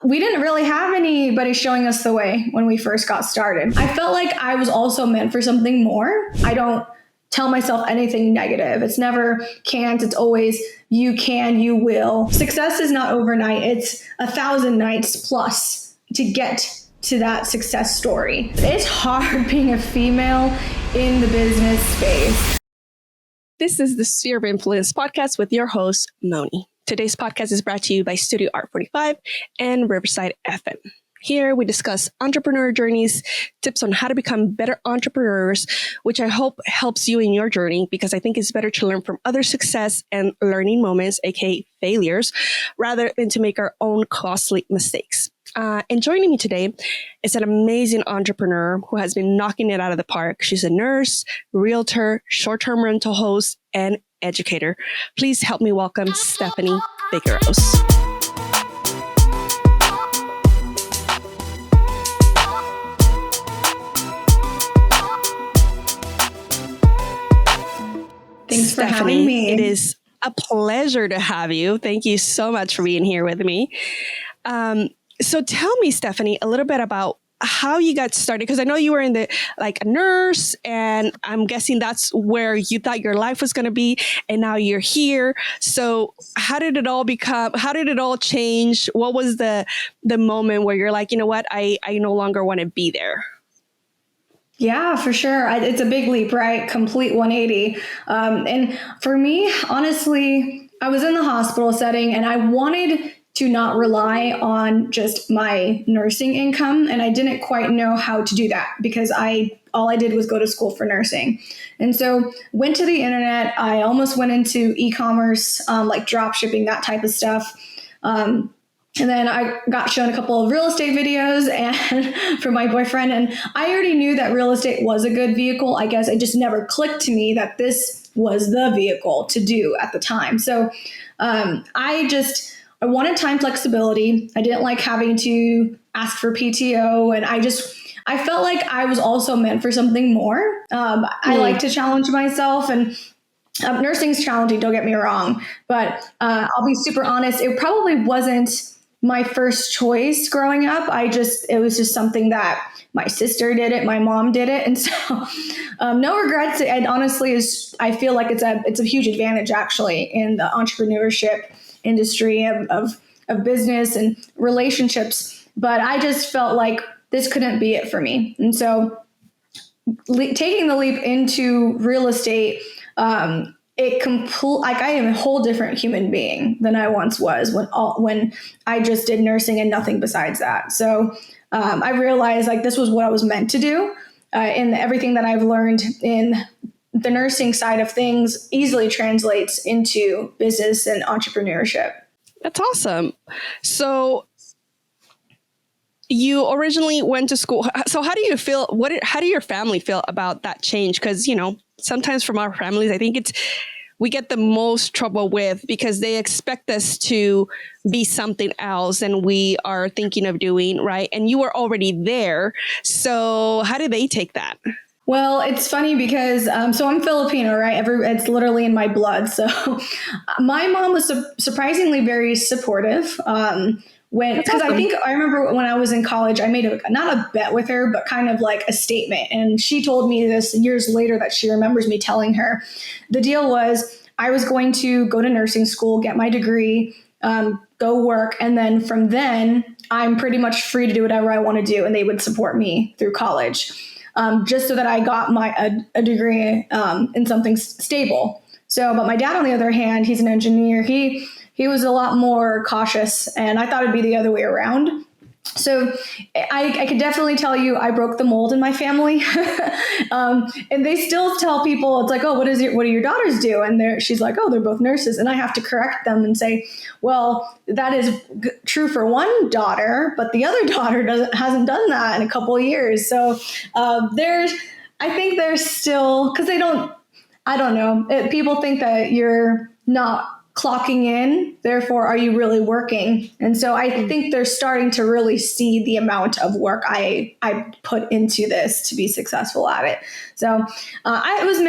we didn't really have anybody showing us the way when we first got started. I felt like I was also meant for something more. I don't tell myself anything negative. It's never can't. It's always you can, you will. Success is not overnight. It's 1,000 nights plus to get to that success story. It's hard being a female in the business space. This is the Sphere of Influence podcast with your host, Moni. Today's podcast is brought to you by Studio Art 45 and Riverside FM. Here we discuss entrepreneur journeys, tips on how to become better entrepreneurs, which I hope helps you in your journey, because I think it's better to learn from other success and learning moments, aka failures, rather than to make our own costly mistakes. And joining me today is an amazing entrepreneur who has been knocking it out of the park. She's a nurse, realtor, short-term rental host, and educator. Please help me welcome Stephanie Figueros. Thanks Stephanie, for having me. It is a pleasure to have you. Thank you so much for being here with me. So tell me, Stephanie, a little bit about how you got started, because I know you were a nurse, and I'm guessing that's where you thought your life was going to be, and now you're here. So how did it all change? What was the moment where you're like, you know what, I no longer want to be there? Yeah, for sure. It's a big leap, right? Complete 180. And for me, honestly, I was in the hospital setting and I wanted to not rely on just my nursing income. And I didn't quite know how to do that because all I did was go to school for nursing. And so went to the internet. I almost went into e-commerce, like drop shipping, that type of stuff. And then I got shown a couple of real estate videos and from my boyfriend, and I already knew that real estate was a good vehicle. I guess it just never clicked to me that this was the vehicle to do at the time. So I wanted time flexibility. I didn't like having to ask for PTO, and I felt like I was also meant for something more. I like to challenge myself, and nursing's challenging, don't get me wrong, but I'll be super honest, it probably wasn't my first choice growing up. It was just something that my sister did it, my mom did it. And so no regrets. And honestly, I feel like it's a huge advantage actually in the entrepreneurship industry of business and relationships. But I just felt like this couldn't be it for me. And so taking the leap into real estate, I am a whole different human being than I once was when I just did nursing and nothing besides that. So I realized like this was what I was meant to do, and everything that I've learned in the nursing side of things easily translates into business and entrepreneurship. That's awesome. So you originally went to school. So how do you feel? How do your family feel about that change? Because, sometimes from our families, I think we get the most trouble with, because they expect us to be something else than we are thinking of doing, right? And you were already there. So how do they take that? Well, it's funny because, so I'm Filipino, right? It's literally in my blood. So my mom was surprisingly very supportive. Because awesome. I remember when I was in college, I made not a bet with her, but kind of like a statement. And she told me this years later that she remembers me telling her. The deal was I was going to go to nursing school, get my degree, go work. And then from then I'm pretty much free to do whatever I want to do. And they would support me through college, just so that I got a degree in something stable. So, but my dad, on the other hand, he's an engineer. He was a lot more cautious, and I thought it'd be the other way around. So I could definitely tell you I broke the mold in my family. And they still tell people, it's like, oh, what do your daughters do? And she's like, oh, they're both nurses. And I have to correct them and say, well, that is true for one daughter, but the other daughter hasn't done that in a couple of years. So I think there's still, because I don't know, people think that you're not clocking in, therefore, are you really working? And so I think they're starting to really see the amount of work I put into this to be successful at it. So it was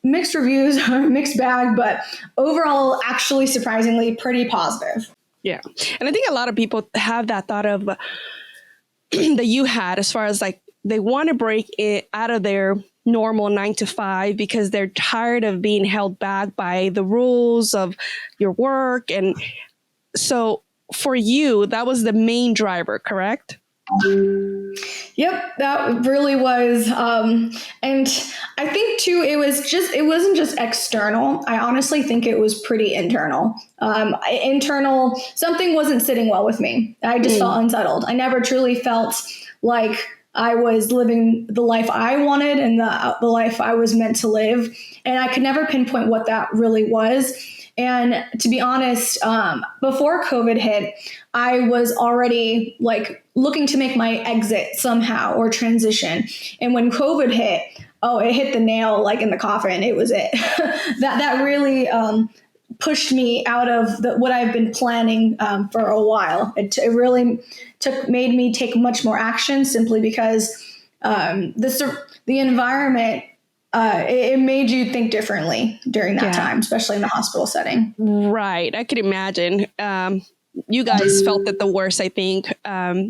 mixed reviews, mixed bag, but overall, actually surprisingly pretty positive. Yeah. And I think a lot of people have that thought of that you had, as far as like they want to break it out of their normal 9 to 5 because they're tired of being held back by the rules of your work. And so for you, that was the main driver, correct? Yep, that really was. And I think too, it wasn't just external. I honestly think it was pretty internal. Internal, something wasn't sitting well with me. I just felt unsettled. I never truly felt like I was living the life I wanted and the life I was meant to live. And I could never pinpoint what that really was. And to be honest, before COVID hit, I was already like looking to make my exit somehow or transition. And when COVID hit, oh, it hit the nail like in the coffin. It was it. that really pushed me out of what I've been planning for a while. It really made me take much more action simply because the environment. It made you think differently during that time, especially in the hospital setting. Right. I could imagine. You guys felt it the worst, I think,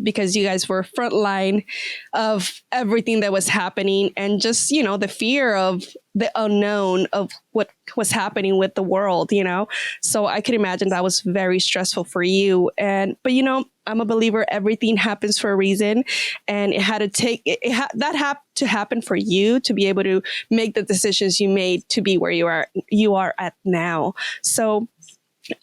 because you guys were frontline of everything that was happening, and just, you know, the fear of the unknown of what was happening with the world, you know. So I could imagine that was very stressful for you. But you know, I'm a believer everything happens for a reason, and it had to that had to happen for you to be able to make the decisions you made to be where you are at now. So,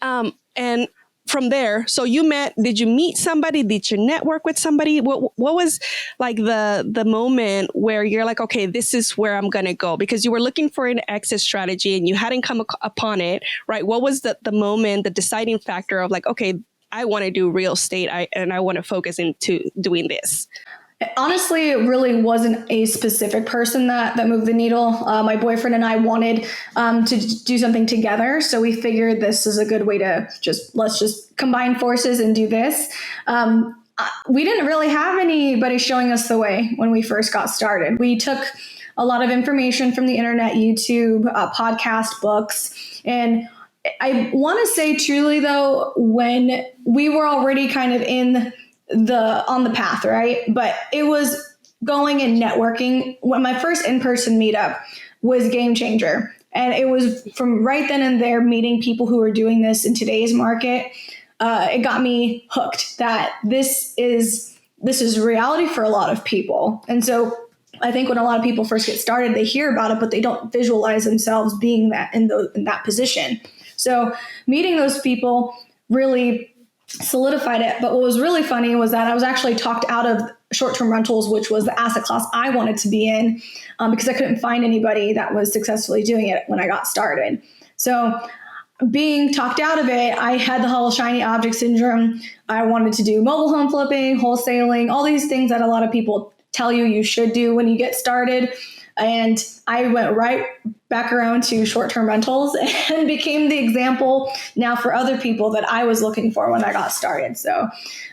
and from there, so did you meet somebody? Did you network with somebody? What was like the moment where you're like, okay, this is where I'm going to go? Because you were looking for an exit strategy and you hadn't come upon it, right? What was the moment, the deciding factor of like, okay, I want to do real estate and I want to focus into doing this? Honestly, it really wasn't a specific person that moved the needle. My boyfriend and I wanted to do something together. So we figured this is a good way to let's just combine forces and do this. We didn't really have anybody showing us the way when we first got started. We took a lot of information from the internet, YouTube, podcast, books. And I want to say truly, though, when we were already kind of on the path, right? But it was going and networking. When my first in-person meetup was game changer. And it was from right then and there, meeting people who are doing this in today's market. It got me hooked that this is reality for a lot of people. And so I think when a lot of people first get started, they hear about it, but they don't visualize themselves being in that position. So meeting those people really solidified it. But what was really funny was that I was actually talked out of short-term rentals, which was the asset class I wanted to be in, because I couldn't find anybody that was successfully doing it when I got started. So being talked out of it, I had the whole shiny object syndrome. I wanted to do mobile home flipping, wholesaling, all these things that a lot of people tell you should do when you get started. And I went right back around to short-term rentals and became the example now for other people that I was looking for when I got started. So,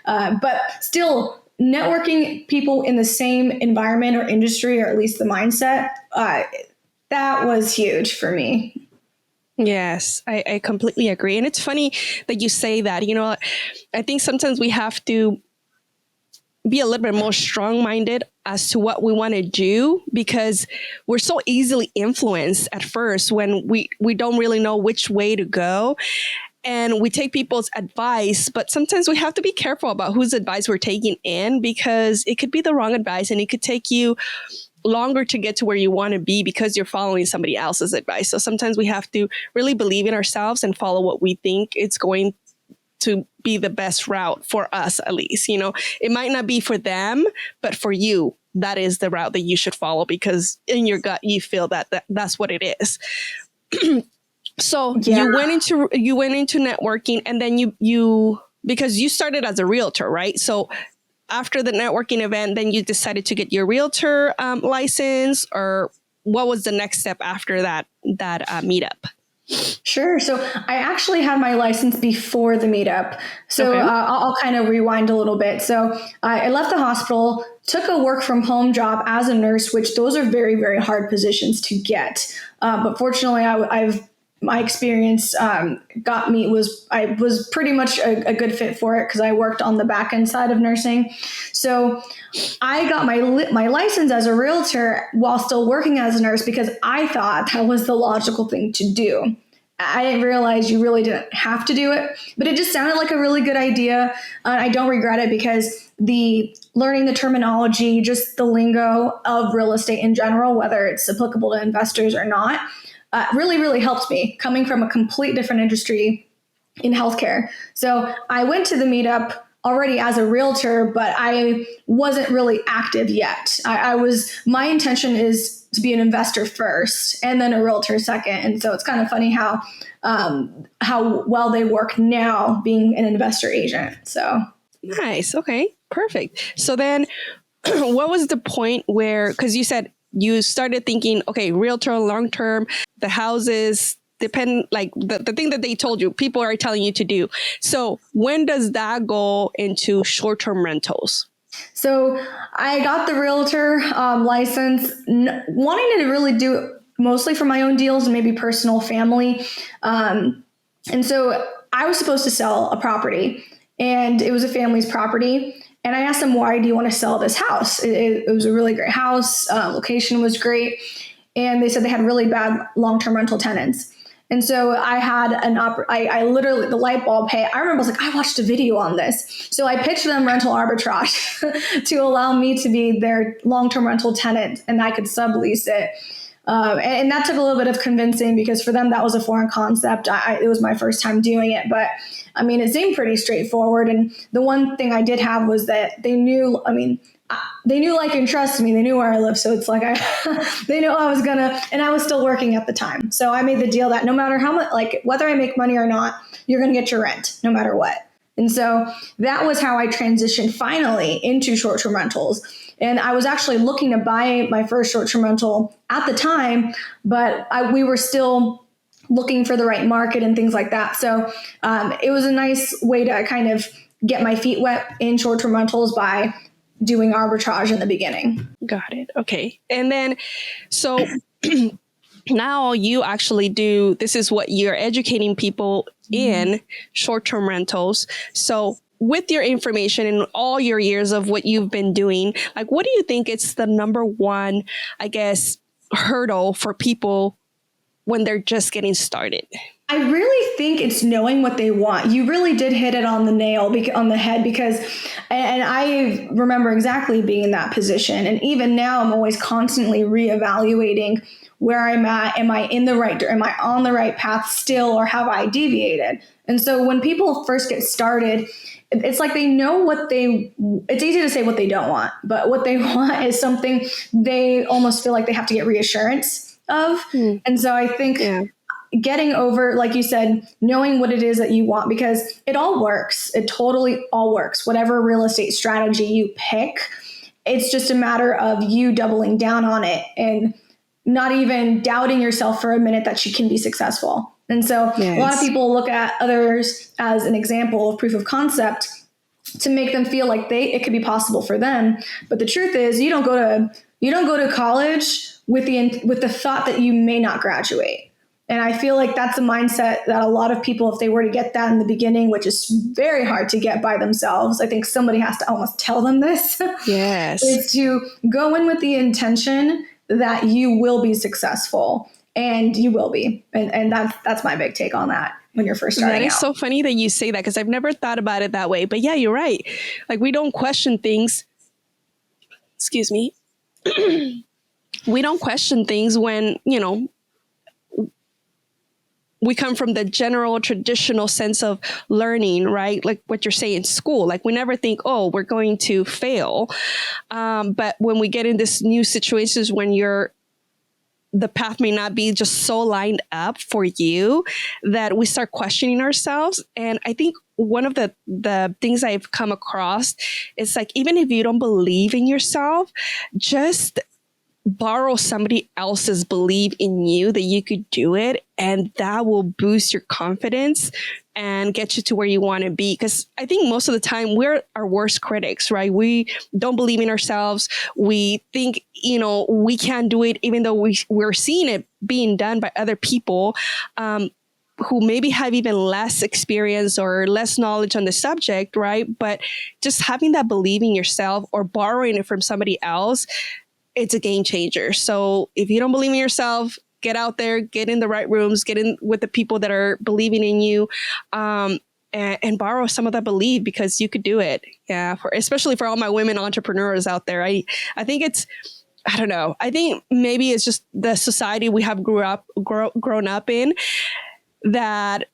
but still networking people in the same environment or industry, or at least the mindset, that was huge for me. Yes, I completely agree. And it's funny that you say that. You know, I think sometimes we have to be a little bit more strong-minded as to what we want to do, because we're so easily influenced at first when we don't really know which way to go. And we take people's advice, but sometimes we have to be careful about whose advice we're taking in, because it could be the wrong advice and it could take you longer to get to where you want to be because you're following somebody else's advice. So sometimes we have to really believe in ourselves and follow what we think it's going to be the best route for us, at least. You know, it might not be for them, but for you, that is the route that you should follow, because in your gut, you feel that's what it is. So you went into networking, and then you because you started as a realtor, right? So after the networking event, then you decided to get your realtor license, or what was the next step after that meetup? Sure. So I actually had my license before the meetup. So okay. I'll kind of rewind a little bit. So I left the hospital, took a work from home job as a nurse, which those are very, very hard positions to get. But fortunately, I've my experience I was pretty much a good fit for it because I worked on the back end side of nursing. So I got my license as a realtor while still working as a nurse because I thought that was the logical thing to do. I didn't realize you really didn't have to do it, but it just sounded like a really good idea. I don't regret it because the learning the terminology, just the lingo of real estate in general, whether it's applicable to investors or not, really, really helped me coming from a complete different industry in healthcare. So I went to the meetup already as a realtor, but I wasn't really active yet. My intention is to be an investor first and then a realtor second. And so it's kind of funny how well they work now being an investor agent. So nice. Okay, perfect. So then what was the point where, because you said you started thinking, okay, realtor, long-term, the houses depend, like the thing that they told you, people are telling you to do. So when does that go into short-term rentals? So I got the realtor license, wanting to really do it mostly for my own deals and maybe personal family. And so I was supposed to sell a property, and it was a family's property. And I asked them, why do you want to sell this house? It was a really great house. Location was great. And they said they had really bad long-term rental tenants. And so I had I literally, the light bulb hit. I remember I was like, I watched a video on this. So I pitched them rental arbitrage to allow me to be their long-term rental tenant and I could sublease it. And that took a little bit of convincing because for them, that was a foreign concept. It was my first time doing it, but I mean, it seemed pretty straightforward. And the one thing I did have was that they knew, like, and trust me, they knew where I lived. So it's like, they knew I was and I was still working at the time. So I made the deal that no matter how much, like whether I make money or not, you're going to get your rent no matter what. And so that was how I transitioned finally into short-term rentals. And I was actually looking to buy my first short-term rental at the time, but we were still looking for the right market and things like that. So it was a nice way to kind of get my feet wet in short-term rentals by doing arbitrage in the beginning. Got it. Okay. And then, so now you actually this is what you're educating people in short-term rentals. So with your information and all your years of what you've been doing, like, what do you think it's the number one, I guess, hurdle for people when they're just getting started? I really think it's knowing what they want. You really did hit it on the head because, and I remember exactly being in that position. And even now I'm always constantly reevaluating where I'm at. Am I on the right path still, or have I deviated? And so when people first get started, it's like they know it's easy to say what they don't want, but what they want is something they almost feel like they have to get reassurance of. And so I think getting over, like you said, knowing what it is that you want, because it all works. It totally all works. Whatever real estate strategy you pick, it's just a matter of you doubling down on it and not even doubting yourself for a minute that you can be successful. And so a lot of people look at others as an example of proof of concept to make them feel like it could be possible for them. But the truth is, you don't go to college with the thought that you may not graduate. And I feel like that's a mindset that a lot of people, if they were to get that in the beginning, which is very hard to get by themselves, I think somebody has to almost tell them this. Yes. Is to go in with the intention that you will be successful, and you will be. And that's my big take on that when you're first starting out. That is so funny that you say that, because I've never thought about it that way. But yeah, you're right. Like, we don't question things. Excuse me. We don't question things when, we come from the general traditional sense of learning, right? Like what you're saying, school. Like, we never think, oh, we're going to fail. But when we get in this new situations when the path may not be just so lined up for you, that we start questioning ourselves. And I think one of the things I've come across is, like, even if you don't believe in yourself, just borrow somebody else's belief in you that you could do it, and that will boost your confidence and get you to where you want to be. Because I think most of the time we're our worst critics, right? We don't believe in ourselves. We think, we can't do it, even though we're seeing it being done by other people who maybe have even less experience or less knowledge on the subject, right? But just having that belief in yourself or borrowing it from somebody else, it's a game changer. So if you don't believe in yourself, get out there, get in the right rooms, get in with the people that are believing in you, and borrow some of that belief, because you could do it. Yeah, especially for all my women entrepreneurs out there. I think I don't know. I think maybe it's just the society we have grown up in, that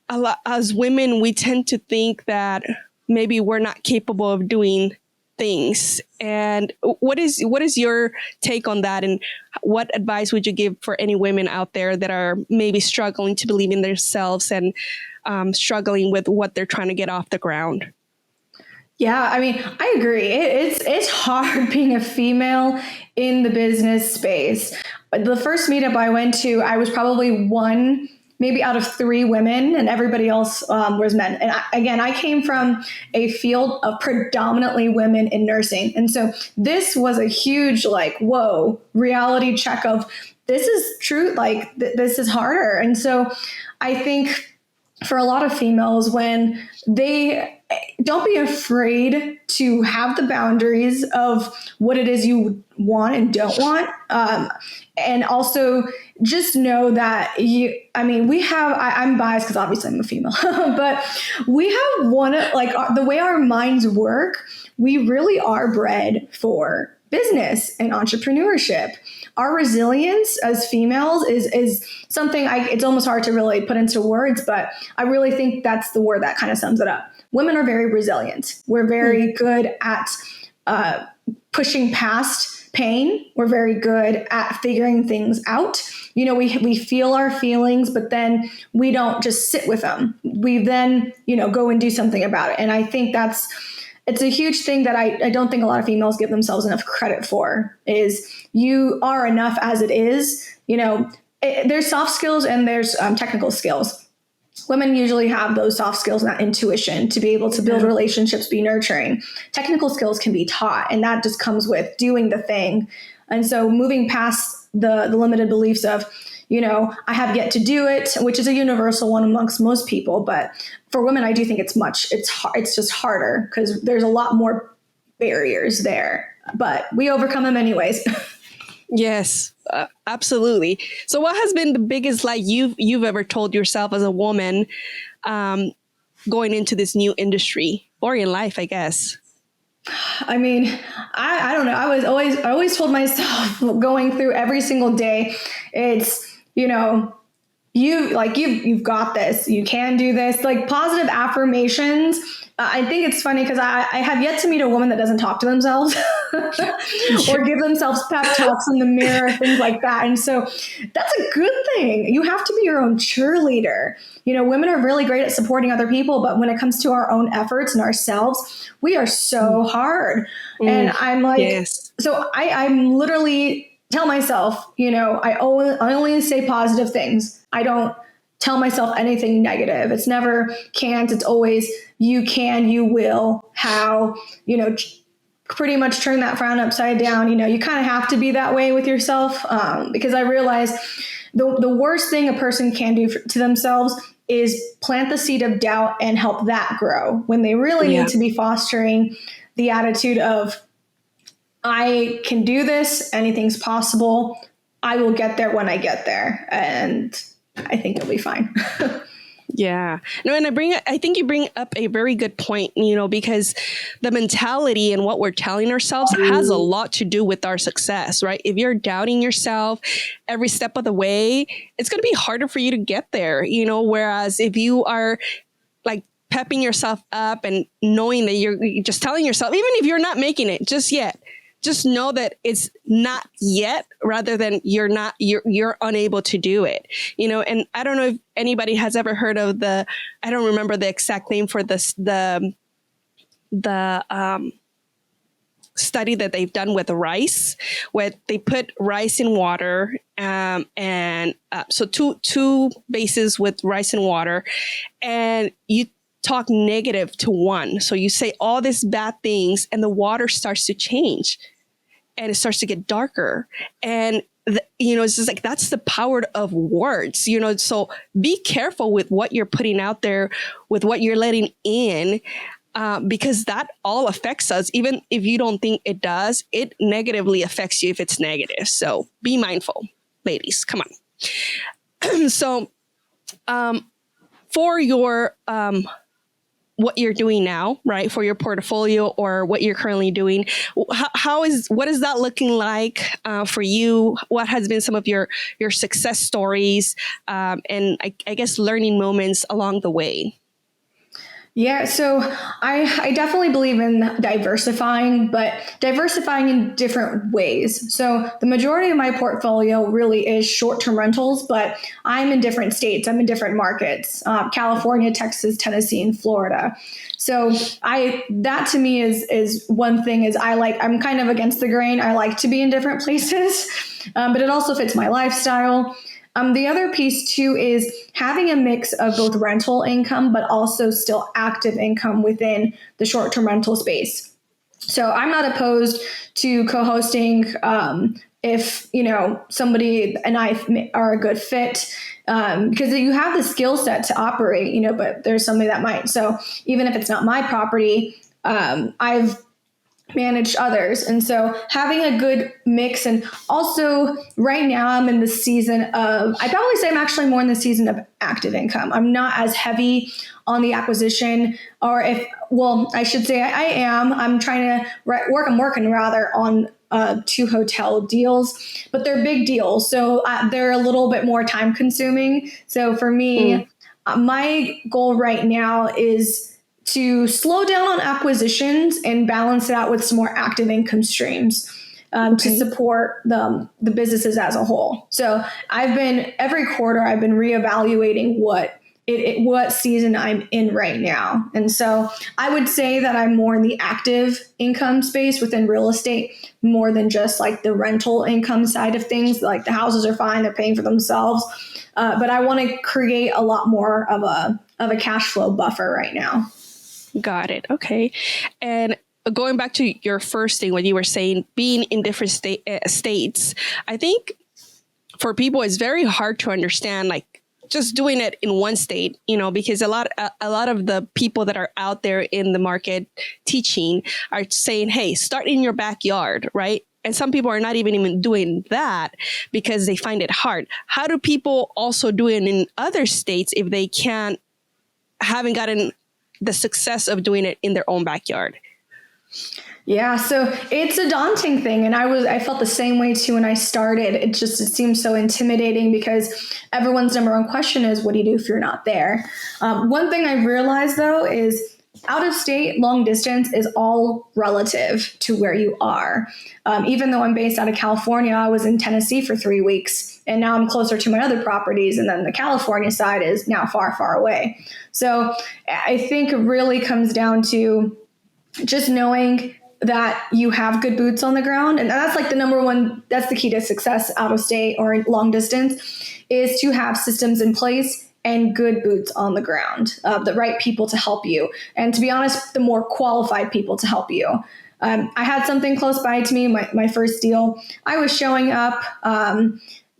a lot, as women, we tend to think that maybe we're not capable of doing things. And what is your take on that? And what advice would you give for any women out there that are maybe struggling to believe in themselves and struggling with what they're trying to get off the ground? Yeah, I mean, I agree. It's hard being a female in the business space. The first meetup I went to, I was probably one, maybe out of 3 women, and everybody else was men. And I came from a field of predominantly women in nursing. And so this was a huge, like, whoa, reality check of this is true. Like, this is harder. And so I think for a lot of females, when they don't be afraid to have the boundaries of what it is you want and don't want. And also just know that I'm biased because obviously I'm a female, but we have the way our minds work, we really are bred for business and entrepreneurship. Our resilience as females is something it's almost hard to really put into words, but I really think that's the word that kind of sums it up. Women are very resilient. We're very good at pushing past pain. We're very good at figuring things out. You know, we feel our feelings, but then we don't just sit with them. We then, go and do something about it. And I think it's a huge thing that I don't think a lot of females give themselves enough credit for, is you are enough as it is. There's soft skills and there's technical skills. Women usually have those soft skills and that intuition to be able to build relationships, be nurturing. Technical skills can be taught, and that just comes with doing the thing. And so moving past the limited beliefs of, I have yet to do it, which is a universal one amongst most people. But for women, I do think it's just harder because there's a lot more barriers there, but we overcome them anyways. Yes, absolutely. So what has been the biggest lie you've ever told yourself as a woman going into this new industry, or in life, I guess? I mean, I don't know. I always told myself going through every single day, it's, you've got this, you can do this, like positive affirmations. I think it's funny because I have yet to meet a woman that doesn't talk to themselves or give themselves pep talks in the mirror, things like that. And so that's a good thing. You have to be your own cheerleader. Women are really great at supporting other people, but when it comes to our own efforts and ourselves, we are so hard. And I'm like, yes. So I'm literally tell myself, I only say positive things. I don't tell myself anything negative. It's never can't. It's always you can, you will, how, pretty much turn that frown upside down. You kind of have to be that way with yourself because I realize the worst thing a person can do to themselves is plant the seed of doubt and help that grow when they really need to be fostering the attitude of, I can do this. Anything's possible. I will get there when I get there. And I think it'll be fine. Yeah. No, and I think you bring up a very good point, because the mentality and what we're telling ourselves has a lot to do with our success, right? If you're doubting yourself every step of the way, it's going to be harder for you to get there, whereas if you are like pepping yourself up and knowing that you're just telling yourself, even if you're not making it just yet, just know that it's not yet, rather than you're unable to do it, and I don't know if anybody has ever heard of I don't remember the exact name for this, the study that they've done with rice, where they put rice in water, so two bases with rice and water, and you talk negative to one. So you say all these bad things and the water starts to change and it starts to get darker. And it's just like, that's the power of words, so be careful with what you're putting out there, with what you're letting in, because that all affects us. Even if you don't think it does, it negatively affects you if it's negative. So be mindful, ladies, come on. So for your what you're doing now, right? For your portfolio or what you're currently doing, what is that looking like for you? What has been some of your success stories, and I guess learning moments along the way? Yeah, so I definitely believe in diversifying, but diversifying in different ways. So the majority of my portfolio really is short-term rentals, but I'm in different states. I'm in different markets: California, Texas, Tennessee, and Florida. So that to me is one thing. I'm kind of against the grain. I like to be in different places, but it also fits my lifestyle. The other piece too is having a mix of both rental income, but also still active income within the short-term rental space. So I'm not opposed to co-hosting if somebody and I are a good fit, because you have the skill set to operate, but there's somebody that might. So even if it's not my property, I've managed others. And so having a good mix, and also right now I'm in the season of, I'd probably say I'm actually more in the season of active income. I'm not as heavy on the acquisition, I should say I am. I'm trying to I'm working rather on 2 hotel deals, but they're big deals. So they're a little bit more time consuming. So for me, my goal right now is to slow down on acquisitions and balance it out with some more active income streams to support the businesses as a whole. So every quarter I've been reevaluating what season I'm in right now. And so I would say that I'm more in the active income space within real estate, more than just like the rental income side of things. Like the houses are fine, they're paying for themselves. But I want to create a lot more of a cash flow buffer right now. Got it. Okay. And going back to your first thing, when you were saying being in different states, I think for people, it's very hard to understand, like just doing it in one state, because a lot of the people that are out there in the market teaching are saying, hey, start in your backyard, right? And some people are not even doing that because they find it hard. How do people also do it in other states if they haven't gotten the success of doing it in their own backyard? Yeah, so it's a daunting thing. And I felt the same way too when I started. It seems so intimidating because everyone's number one question is, what do you do if you're not there? One thing I realized though is out of state, long distance is all relative to where you are. Even though I'm based out of California, I was in Tennessee for 3 weeks, and now I'm closer to my other properties. And then the California side is now far, far away. So I think it really comes down to just knowing that you have good boots on the ground. And that's like the number one, that's the key to success out of state or long distance, is to have systems in place and good boots on the ground, the right people to help you. And to be honest, the more qualified people to help you. I had something close by to me, my first deal. I was showing up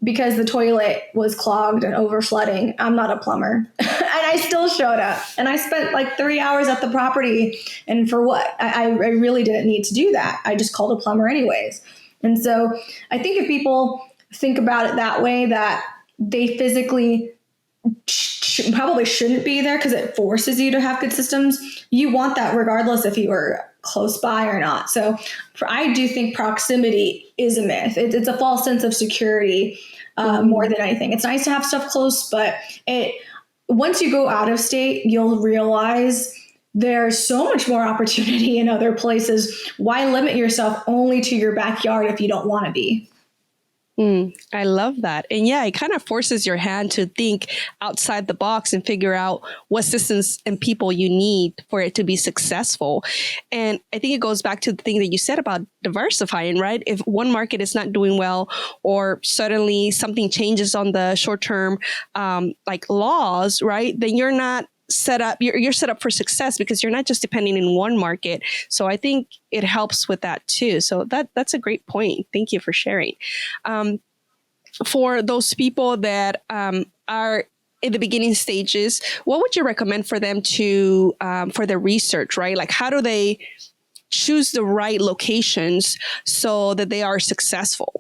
because the toilet was clogged and over flooding. I'm not a plumber. And I still showed up. And I spent like 3 hours at the property. And for what? I really didn't need to do that. I just called a plumber anyways. And so I think if people think about it that way, that they physically probably shouldn't be there because it forces you to have good systems. You want that regardless if you were close by or not. So I do think proximity is a myth. It's a false sense of security more than anything. It's nice to have stuff close, but once you go out of state, you'll realize there's so much more opportunity in other places. Why limit yourself only to your backyard if you don't want to be? I love that. And yeah, it kind of forces your hand to think outside the box and figure out what systems and people you need for it to be successful. And I think it goes back to the thing that you said about diversifying, right? If one market is not doing well, or suddenly something changes on the short term, like laws, right? Then you're not set up, you're set up for success because you're not just depending in one market. So I think it helps with that too. So that's a great point. Thank you for sharing. for those people that are in the beginning stages, what would you recommend for them to for their research, right? Like, how do they choose the right locations so that they are successful?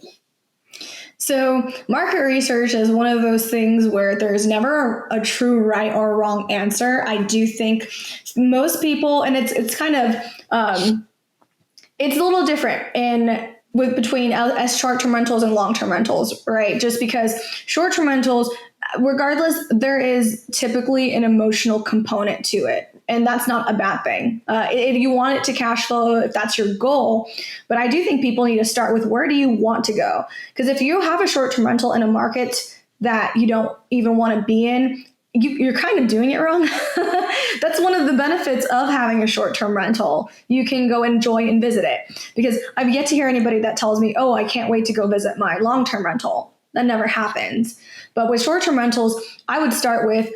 So market research is one of those things where there's never a true right or wrong answer. I do think most people, and it's kind of it's a little different in with between as short-term rentals and long-term rentals, right? Just because short-term rentals, regardless, there is typically an emotional component to it. And that's not a bad thing. You want it to cash flow if that's your goal. But I do think people need to start with, where do you want to go? Because if you have a short-term rental in a market that you don't even want to be in, you're kind of doing it wrong. That's one of the benefits of having a short-term rental. You can go enjoy and visit it. Because I've yet to hear anybody that tells me, oh, I can't wait to go visit my long-term rental. That never happens. But with short-term rentals, I would start with,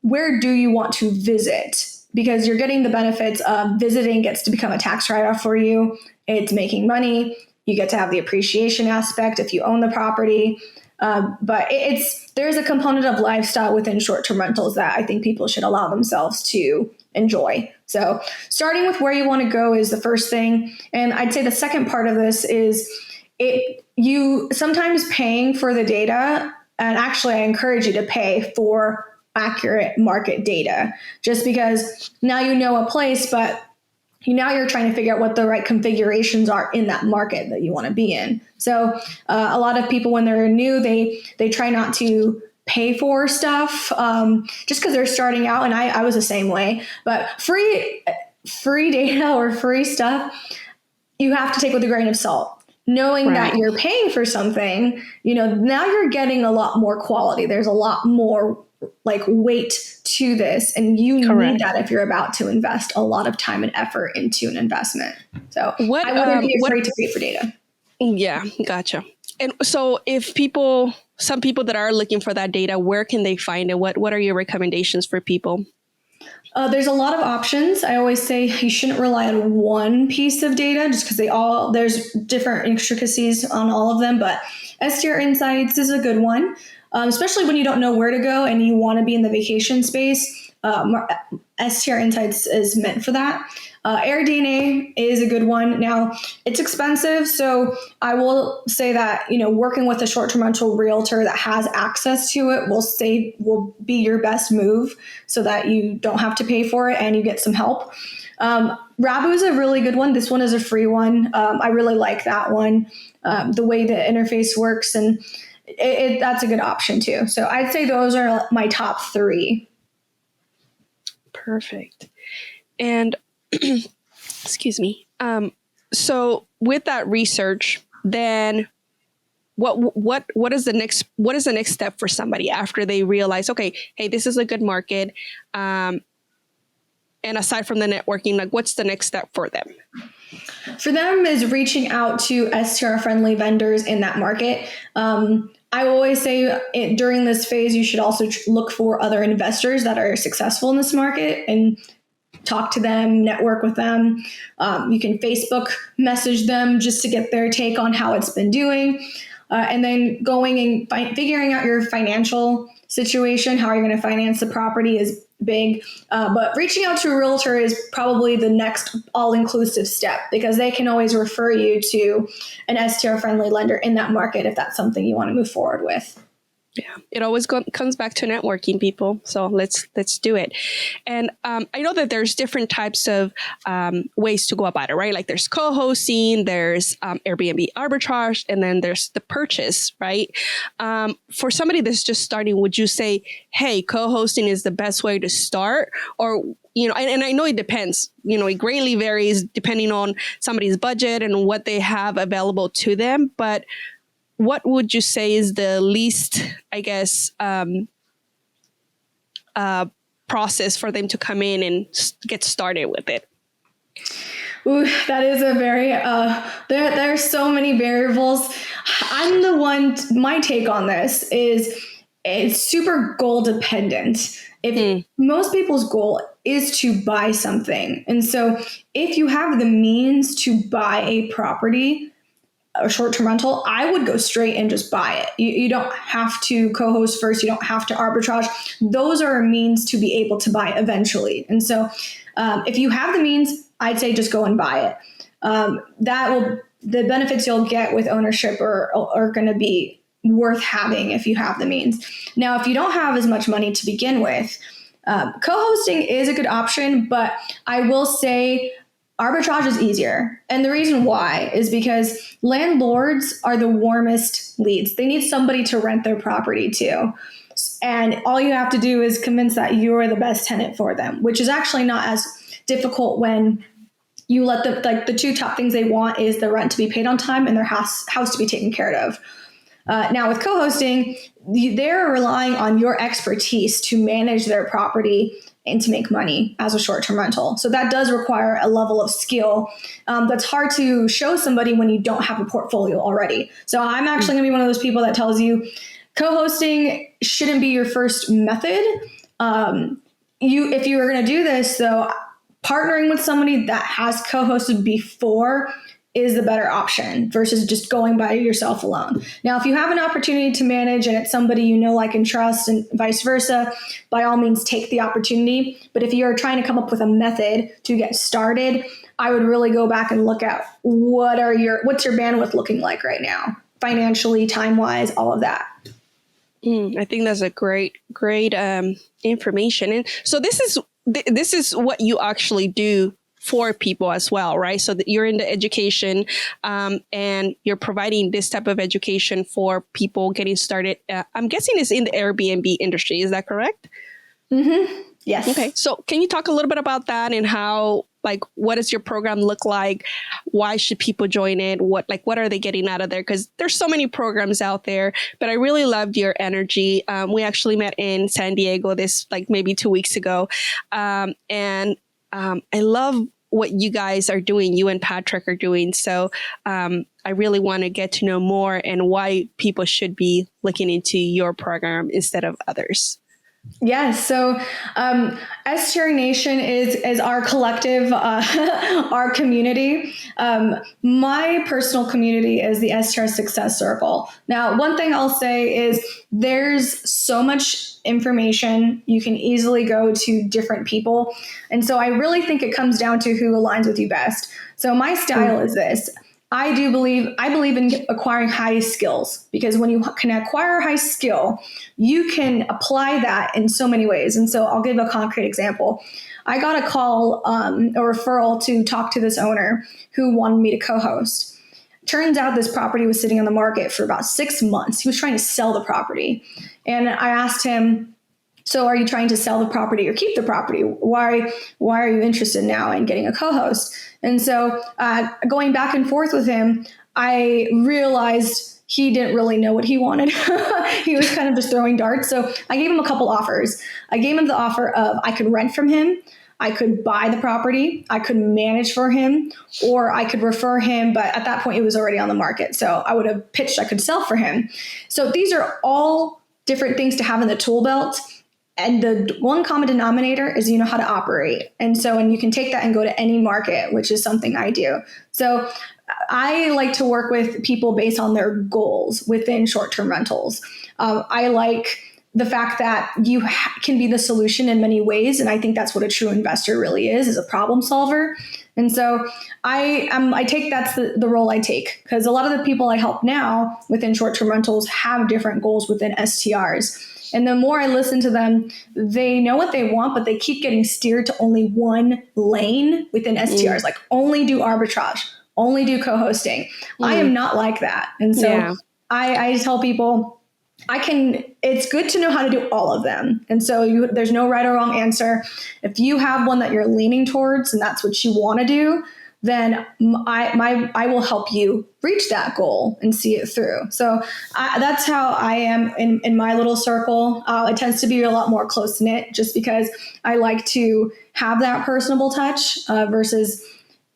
where do you want to visit? Because you're getting the benefits of visiting gets to become a tax write-off for you. It's making money. You get to have the appreciation aspect if you own the property. But there's a component of lifestyle within short-term rentals that I think people should allow themselves to enjoy. So starting with where you want to go is the first thing. And I'd say the second part of this is you sometimes paying for the data. And actually, I encourage you to pay for accurate market data, just because now you know a place, but now you're trying to figure out what the right configurations are in that market that you want to be in. So a lot of people, when they're new, they try not to pay for stuff just because they're starting out. And I was the same way. But free data or free stuff, you have to take with a grain of salt. Knowing that you're paying for something, now you're getting a lot more quality. There's a lot more like weight to this, and you need that if you're about to invest a lot of time and effort into an investment. So I wouldn't be afraid to pay for data. Yeah, gotcha. And so some people that are looking for that data, where can they find it? What are your recommendations for people? There's a lot of options. I always say you shouldn't rely on one piece of data just because there's different intricacies on all of them, but STR Insights is a good one. Especially when you don't know where to go and you want to be in the vacation space. STR Insights is meant for that. AirDNA is a good one. Now, it's expensive, so I will say that working with a short-term rental realtor that has access to it will be your best move, so that you don't have to pay for it and you get some help. Rabu is a really good one. This one is a free one. I really like that one. The way the interface works, and that's a good option too. So I'd say those are my top three. Perfect. And excuse me. So with that research, then what is the next step for somebody after they realize, okay, hey, this is a good market. And aside from the networking, like, what's the next step for them? For them is reaching out to STR-friendly vendors in that market. I always say during this phase, you should also look for other investors that are successful in this market and talk to them, network with them. You can Facebook message them just to get their take on how it's been doing. And then going and figuring out your financial situation, how you're going to finance the property is big. But reaching out to a realtor is probably the next all-inclusive step, because they can always refer you to an STR-friendly lender in that market if that's something you want to move forward with. Yeah, it always comes back to networking, people. So let's do it. And I know that there's different types of ways to go about it, right? Like there's co-hosting, there's Airbnb arbitrage, and then there's the purchase, right? For somebody that's just starting, would you say, hey, co-hosting is the best way to start? Or, and I know it depends, it greatly varies depending on somebody's budget and what they have available to them. But what would you say is the least, I guess, process for them to come in and get started with it? Ooh, that is a very, there are so many variables. My take on this is it's super goal dependent. If most people's goal is to buy something. And so if you have the means to buy a property, a short-term rental, I would go straight and just buy it. You don't have to co-host first. You don't have to arbitrage. Those are a means to be able to buy eventually. And so if you have the means, I'd say just go and buy it. The benefits you'll get with ownership are going to be worth having if you have the means. Now, if you don't have as much money to begin with, co-hosting is a good option, but I will say arbitrage is easier. And the reason why is because landlords are the warmest leads. They need somebody to rent their property to. And all you have to do is convince that you're the best tenant for them, which is actually not as difficult when you let them, like the two top things they want is the rent to be paid on time and their house to be taken care of. Now with co-hosting, they're relying on your expertise to manage their property and to make money as a short-term rental. So that does require a level of skill that's hard to show somebody when you don't have a portfolio already. So I'm actually going to be one of those people that tells you co-hosting shouldn't be your first method. If you were going to do this, though, partnering with somebody that has co-hosted before is the better option versus just going by yourself alone. Now, if you have an opportunity to manage and it's somebody you know, like, and trust, and vice versa, by all means, take the opportunity. But if you're trying to come up with a method to get started, I would really go back and look at what's your bandwidth looking like right now, financially, time-wise, all of that. I think that's a great information. And so this is what you actually do for people as well, right? So that you're in the education and you're providing this type of education for people getting started. I'm guessing it's in the Airbnb industry. Is that correct? Mm-hmm. Yes. Okay. So can you talk a little bit about that and how, like, what does your program look like? Why should people join it? What are they getting out of there? Because there's so many programs out there, but I really loved your energy. We actually met in San Diego maybe 2 weeks ago. I love what you guys are doing, you and Patrick are doing. So I really want to get to know more and why people should be looking into your program instead of others. Yes. So STR Nation is our collective, our community. My personal community is the STR Success Circle. Now, one thing I'll say is there's so much information. You can easily go to different people. And so I really think it comes down to who aligns with you best. So my style is this. I believe in acquiring high skills, because when you can acquire high skill, you can apply that in so many ways. And so I'll give a concrete example. I got a call, a referral to talk to this owner who wanted me to co-host. Turns out this property was sitting on the market for about 6 months. He was trying to sell the property. And I asked him, so are you trying to sell the property or keep the property? Why are you interested now in getting a co-host? And so going back and forth with him, I realized he didn't really know what he wanted. He was kind of just throwing darts. So I gave him a couple offers. I gave him the offer of I could rent from him, I could buy the property, I could manage for him, or I could refer him. But at that point, it was already on the market. So I would have pitched I could sell for him. So these are all different things to have in the tool belt. And the one common denominator is you know how to operate. And you can take that and go to any market, which is something I do. So I like to work with people based on their goals within short-term rentals. I like the fact that you can be the solution in many ways. And I think that's what a true investor really is a problem solver. And so I take that's the role I take, because a lot of the people I help now within short-term rentals have different goals within STRs. And the more I listen to them, they know what they want, but they keep getting steered to only one lane within STRs, like only do arbitrage, only do co-hosting. I am not like that. And so I tell people it's good to know how to do all of them. And so there's no right or wrong answer. If you have one that you're leaning towards and that's what you want to do, then I will help you reach that goal and see it through. So that's how I am in my little circle. It tends to be a lot more close knit, just because I like to have that personable touch versus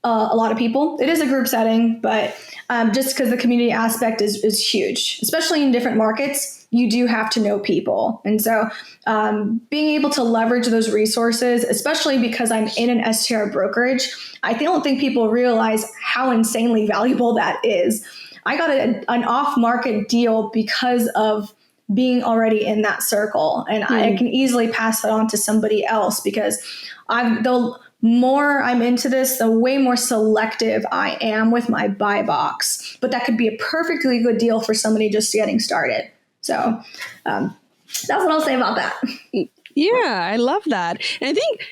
a lot of people. It is a group setting, but just because the community aspect is huge, especially in different markets, you do have to know people. And so being able to leverage those resources, especially because I'm in an STR brokerage, I don't think people realize how insanely valuable that is. I got an off-market deal because of being already in that circle, and I can easily pass that on to somebody else because the more I'm into this, the way more selective I am with my buy box. But that could be a perfectly good deal for somebody just getting started. So that's what I'll say about that. Yeah, I love that. And I think,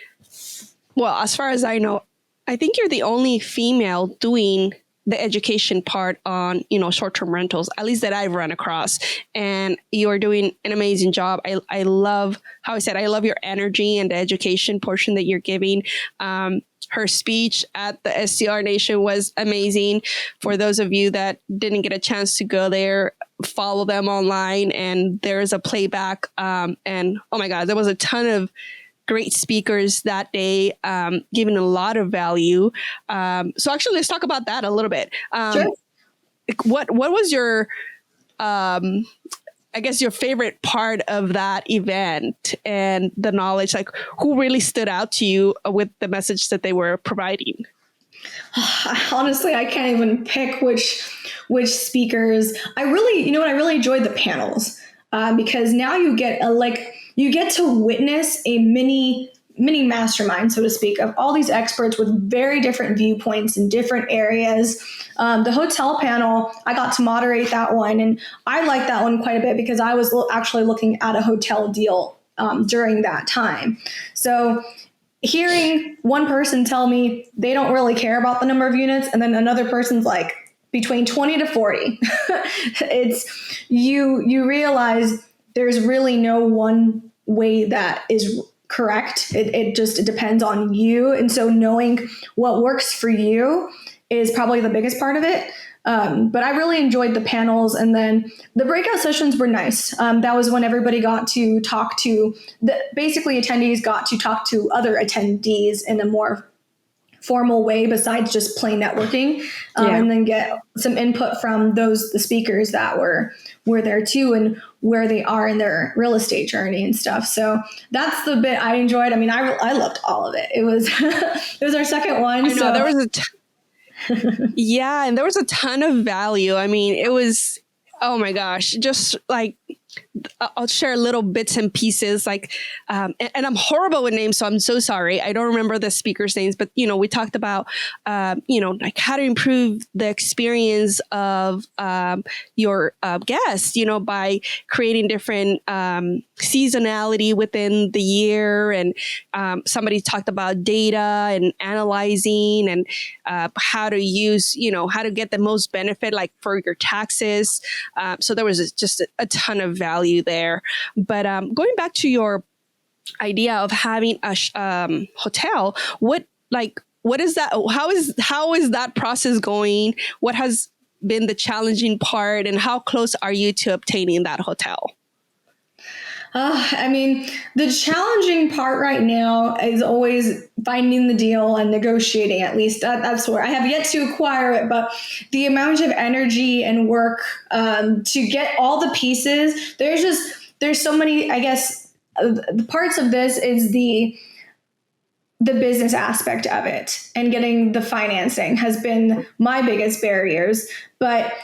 well, as far as I know, I think you're the only female doing the education part on, short-term rentals, at least that I've run across. And you're doing an amazing job. I love how I love your energy and the education portion that you're giving. Her speech at the STR Nation was amazing. For those of you that didn't get a chance to go there, follow them online, and there's a playback. And oh my God, there was a ton of great speakers that day, giving a lot of value. So actually, let's talk about that a little bit. Sure. What was your, I guess, your favorite part of that event and the knowledge? Like, who really stood out to you with the message that they were providing? Honestly, I can't even pick which speakers. I really enjoyed the panels because now you get to witness a mini mastermind, so to speak, of all these experts with very different viewpoints in different areas. The hotel panel, I got to moderate that one, and I liked that one quite a bit because I was actually looking at a hotel deal during that time. So hearing one person tell me they don't really care about the number of units, and then another person's like between 20 to 40, it's you realize there's really no one way that is correct. It depends on you. And so knowing what works for you is probably the biggest part of it. But I really enjoyed the panels, and then the breakout sessions were nice. That was when everybody got to talk to basically attendees got to talk to other attendees in a more formal way besides just plain networking, and then get some input from the speakers that were there too, and where they are in their real estate journey and stuff. So that's the bit I enjoyed. I mean, I loved all of it. It was it was our second one. I know there was and there was a ton of value. I mean, it was, oh my gosh, just like, I'll share little bits and pieces, and I'm horrible with names, so I'm so sorry. I don't remember the speakers' names, but, we talked about, like how to improve the experience of your guests, by creating different seasonality within the year. And somebody talked about data and analyzing and how to use, how to get the most benefit, like for your taxes. So there was just a ton of value there. But going back to your idea of having a hotel, what is that? How is that process going? What has been the challenging part, and how close are you to obtaining that hotel? I mean, the challenging part right now is always finding the deal and negotiating. At least that's where I have yet to acquire it, but the amount of energy and work to get all the pieces, there's so many, I guess, the parts of this is the business aspect of it, and getting the financing has been my biggest barriers. But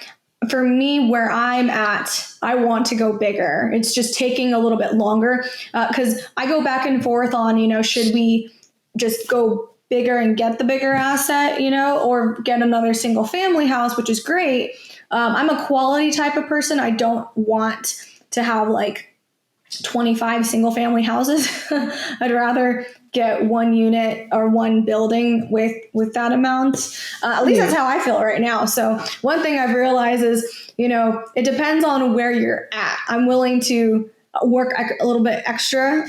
for me, where I'm at, I want to go bigger. It's just taking a little bit longer because I go back and forth on, should we just go bigger and get the bigger asset, or get another single family house, which is great. I'm a quality type of person. I don't want to have like 25 single family houses. I'd rather get one unit or one building with that amount. At least that's how I feel right now. So one thing I've realized is, it depends on where you're at. I'm willing to work a little bit extra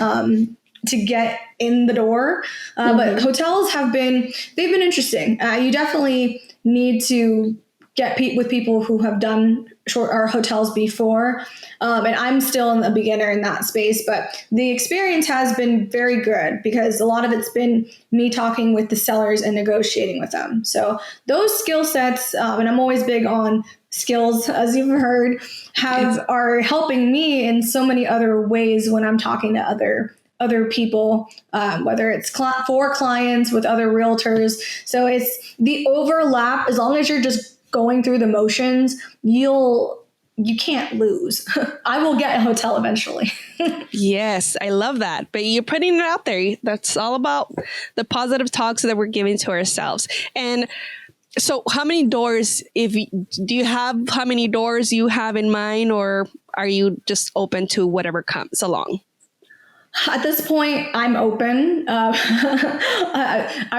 to get in the door. But hotels they've been interesting. You definitely need to with people who have done short or hotels before. And I'm still a beginner in that space, but the experience has been very good because a lot of it's been me talking with the sellers and negotiating with them. So those skill sets, and I'm always big on skills, as you've heard, are helping me in so many other ways when I'm talking to other people, whether it's for clients with other realtors. So it's the overlap. As long as you're just going through the motions, you can't lose. I will get a hotel eventually. Yes, I love that. But you're putting it out there. That's all about the positive talks that we're giving to ourselves. And so how many doors, do you have how many doors you have in mind, or are you just open to whatever comes along? At this point, I'm open. I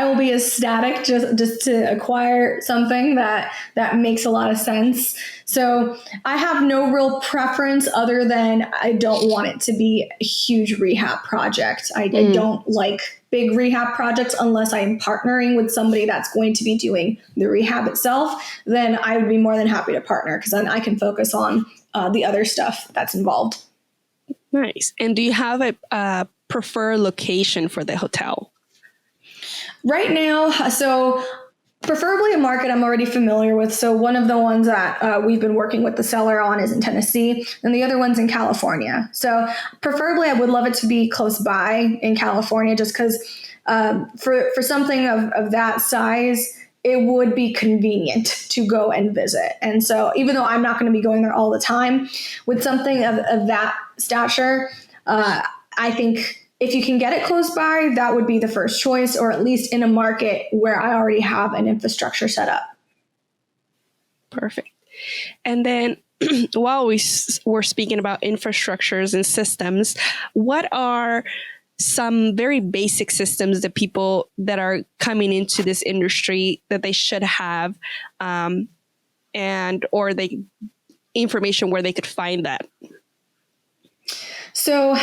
will be ecstatic just to acquire something that makes a lot of sense. So I have no real preference other than I don't want it to be a huge rehab project. I don't like big rehab projects unless I'm partnering with somebody that's going to be doing the rehab itself. Then I would be more than happy to partner because then I can focus on the other stuff that's involved. Nice. And do you have a preferred location for the hotel? Right now, so preferably a market I'm already familiar with. So one of the ones that we've been working with the seller on is in Tennessee, and the other one's in California. So preferably, I would love it to be close by in California, just because for something of that size, it would be convenient to go and visit. And so even though I'm not going to be going there all the time, with something of that stature, I think if you can get it close by, that would be the first choice, or at least in a market where I already have an infrastructure set up. Perfect. And then while we're speaking about infrastructures and systems, what are some very basic systems that people that are coming into this industry that they should have, or information where they could find that? So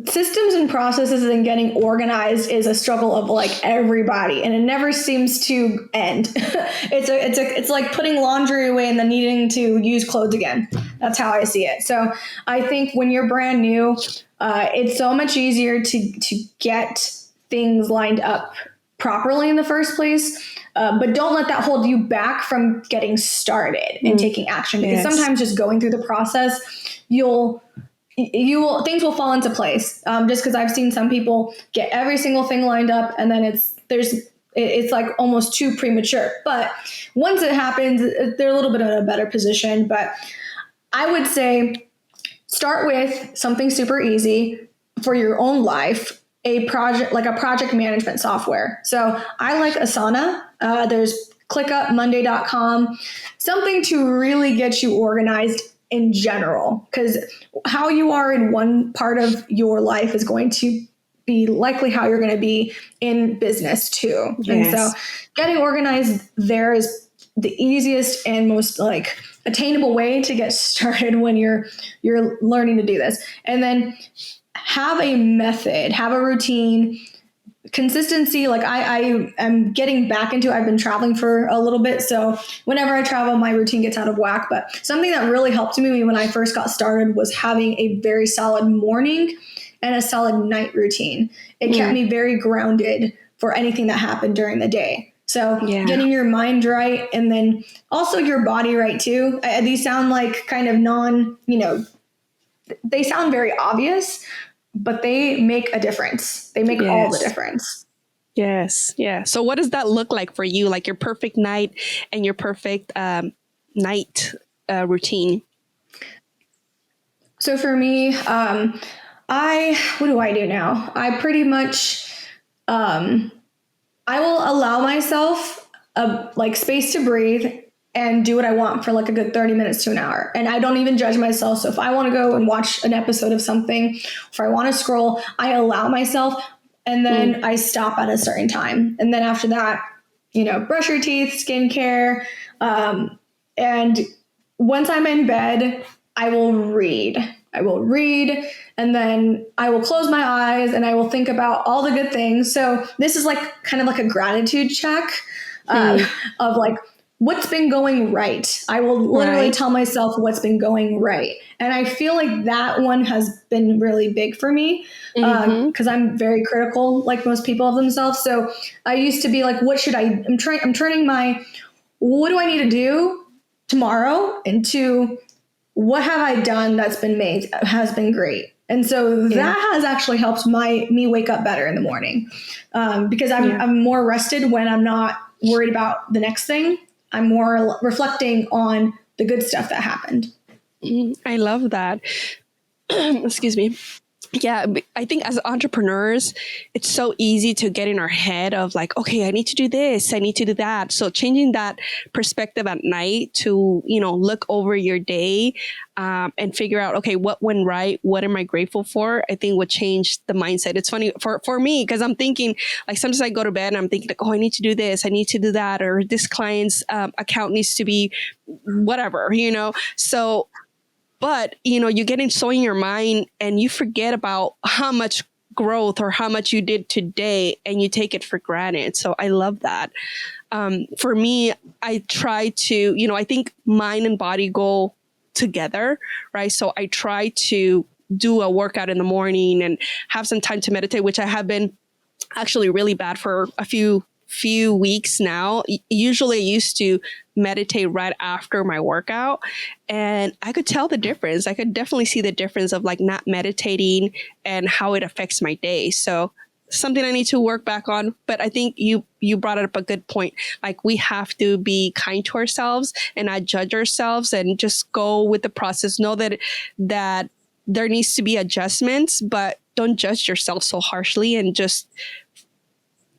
systems and processes and getting organized is a struggle of like everybody, and it never seems to end. It's like putting laundry away and then needing to use clothes again. That's how I see it. So I think when you're brand new, it's so much easier to get things lined up properly in the first place. But don't let that hold you back from getting started and taking action, because sometimes just going through the process, things will fall into place. Just because I've seen some people get every single thing lined up, and then it's like almost too premature. But once it happens, they're a little bit in a better position. But I would say start with something super easy for your own life, a project management software. So I like Asana. There's ClickUpMonday.com, something to really get you organized in general, because how you are in one part of your life is going to be likely how you're going to be in business too. Yes. And so getting organized there is the easiest and most like attainable way to get started when you're learning to do this. And then have a method, have a routine, consistency. Like I am getting back into, I've been traveling for a little bit. So whenever I travel, my routine gets out of whack. But something that really helped me when I first got started was having a very solid morning and a solid night routine. It kept me very grounded for anything that happened during the day. So getting your mind right, and then also your body right too. These sound like kind of they sound very obvious, but they make a difference. They make all the difference. Yes. Yeah. So what does that look like for you? Like your perfect night and your perfect night routine? So for me, what do I do now? I pretty much, I will allow myself space to breathe and do what I want for like a good 30 minutes to an hour. And I don't even judge myself. So if I want to go and watch an episode of something, if I want to scroll, I allow myself, and then I stop at a certain time. And then after that, brush your teeth, skincare. And once I'm in bed, I will read. And then I will close my eyes and I will think about all the good things. So this is like kind of like a gratitude check of like, what's been going right. I will literally Right. tell myself what's been going right. And I feel like that one has been really big for me Mm-hmm. because I'm very critical, like most people of themselves. So I used to be like, what should I, I'm turning my, what do I need to do tomorrow into what have I done that's been made has been great. And so Yeah. that has actually helped me wake up better in the morning because Yeah. I'm more rested when I'm not worried about the next thing. I'm more reflecting on the good stuff that happened. I love that. Excuse me. Yeah, I think as entrepreneurs, it's so easy to get in our head of like, okay, I need to do this, I need to do that. So changing that perspective at night to, look over your day and figure out, okay, what went right? What am I grateful for? I think would change the mindset. It's funny for me because I'm thinking like sometimes I go to bed and I'm thinking like, oh, I need to do this, I need to do that, or this client's account needs to be whatever, So but, you get so in your mind and you forget about how much growth or how much you did today and you take it for granted. So I love that. For me, I try to, I think mind and body go together, right? So I try to do a workout in the morning and have some time to meditate, which I have been actually really bad for a few weeks now. Usually I used to meditate right after my workout and I could tell the difference. I could definitely see the difference of like not meditating and how it affects my day. So something I need to work back on, but I think you brought up a good point. Like we have to be kind to ourselves and not judge ourselves and just go with the process. Know that there needs to be adjustments, but don't judge yourself so harshly and just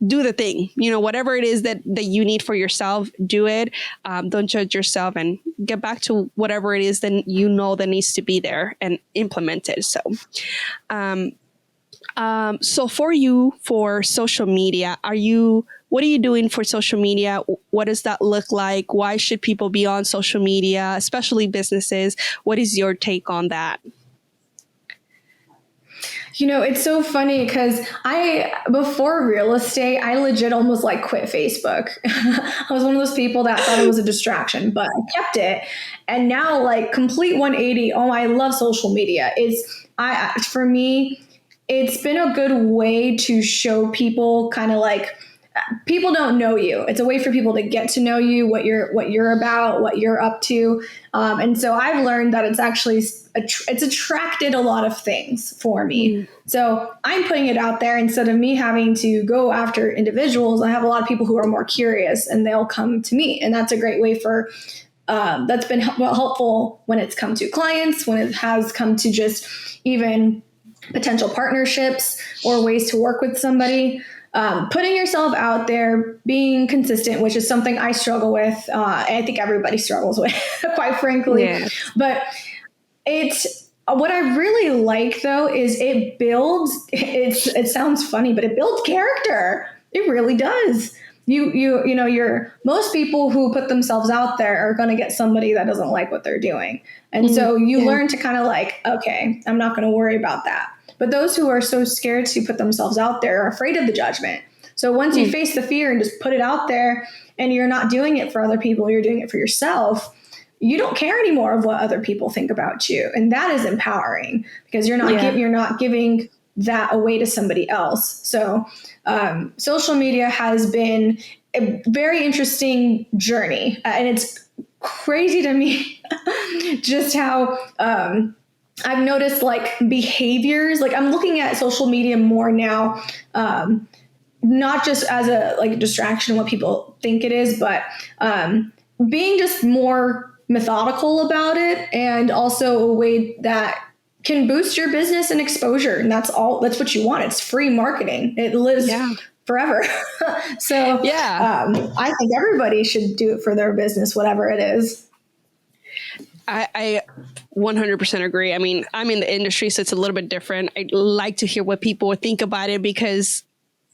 do the thing, whatever it is that you need for yourself, do it. Don't judge yourself and get back to whatever it is that that needs to be there and implement it. So, so for social media, what are you doing for social media? What does that look like? Why should people be on social media, especially businesses? What is your take on that? It's so funny because before real estate, I legit almost like quit Facebook. I was one of those people that thought it was a distraction, but I kept it. And now like complete 180. Oh, I love social media. For me, it's been a good way to show people kind of like, people don't know you. It's a way for people to get to know you, what you're about, what you're up to. And so I've learned that it's actually, it's attracted a lot of things for me. So I'm putting it out there instead of me having to go after individuals. I have a lot of people who are more curious and they'll come to me. And that's a great way for, that's been helpful when it's come to clients, when it has come to just even potential partnerships or ways to work with somebody. Putting yourself out there, being consistent, which is something I struggle with. I think everybody struggles with, quite frankly. Yeah. But what I really like though is it builds. It sounds funny, but it builds character. It really does. Most people who put themselves out there are going to get somebody that doesn't like what they're doing, and so you learn to kind of like, okay, I'm not going to worry about that. But those who are so scared to put themselves out there are afraid of the judgment. So once you face the fear and just put it out there and you're not doing it for other people, you're doing it for yourself, you don't care anymore of what other people think about you. And that is empowering because you're not giving that away to somebody else. So social media has been a very interesting journey. And it's crazy to me just how I've noticed like behaviors, like I'm looking at social media more now, not just as a like distraction, what people think it is, but being just more methodical about it, and also a way that can boost your business and exposure. And that's what you want. It's free marketing. It lives forever. So I think everybody should do it for their business, whatever it is. I 100% agree. I mean, I'm in the industry, so it's a little bit different. I like to hear what people think about it because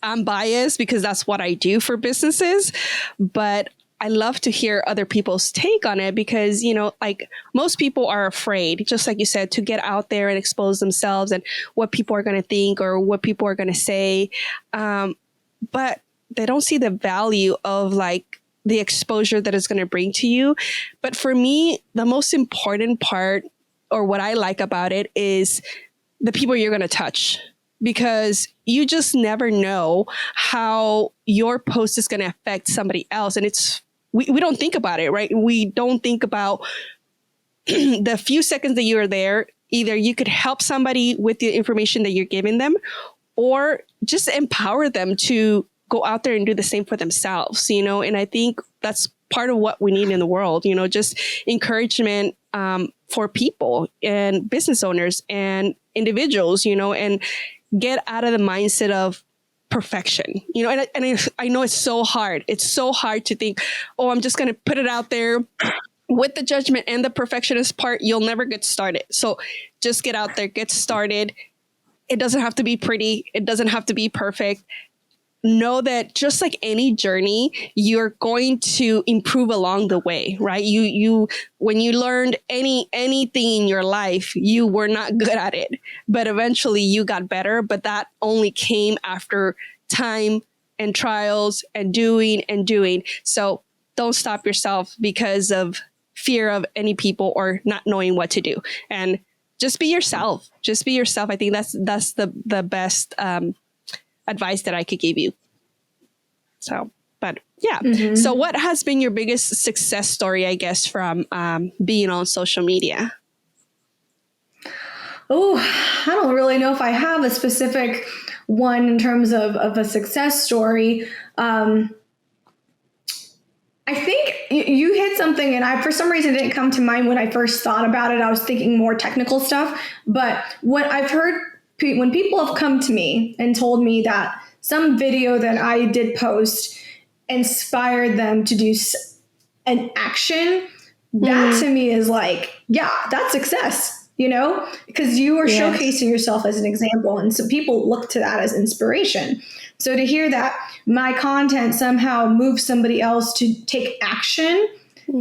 I'm biased because that's what I do for businesses. But I love to hear other people's take on it because, like most people are afraid, just like you said, to get out there and expose themselves and what people are going to think or what people are going to say. But they don't see the value of like the exposure that it's going to bring to you. But for me, the most important part, or what I like about it, is the people you're going to touch, because you just never know how your post is going to affect somebody else. And we don't think about it, right? We don't think about the few seconds that you're there. Either you could help somebody with the information that you're giving them, or just empower them to go out there and do the same for themselves, and I think that's part of what we need in the world, just encouragement for people and business owners and individuals, and get out of the mindset of perfection, and I know it's so hard. It's so hard to think, oh, I'm just going to put it out there. With the judgment and the perfectionist part, you'll never get started. So just get out there, get started. It doesn't have to be pretty. It doesn't have to be perfect. Know that just like any journey, you're going to improve along the way, right? You when you learned anything in your life, you were not good at it, but eventually you got better. But that only came after time and trials and doing. So don't stop yourself because of fear of any people or not knowing what to do, and just be yourself. Just be yourself. I think that's the best advice that I could give you. So, but yeah. Mm-hmm. So what has been your biggest success story, I guess, from being on social media? Oh, I don't really know if I have a specific one in terms of a success story. I think you hit something, and for some reason, it didn't come to mind when I first thought about it. I was thinking more technical stuff. But what I've heard, when people have come to me and told me that some video that I did post inspired them to do an action, that to me is like, yeah, that's success, because you are showcasing yourself as an example. And so people look to that as inspiration. So to hear that my content somehow moves somebody else to take action,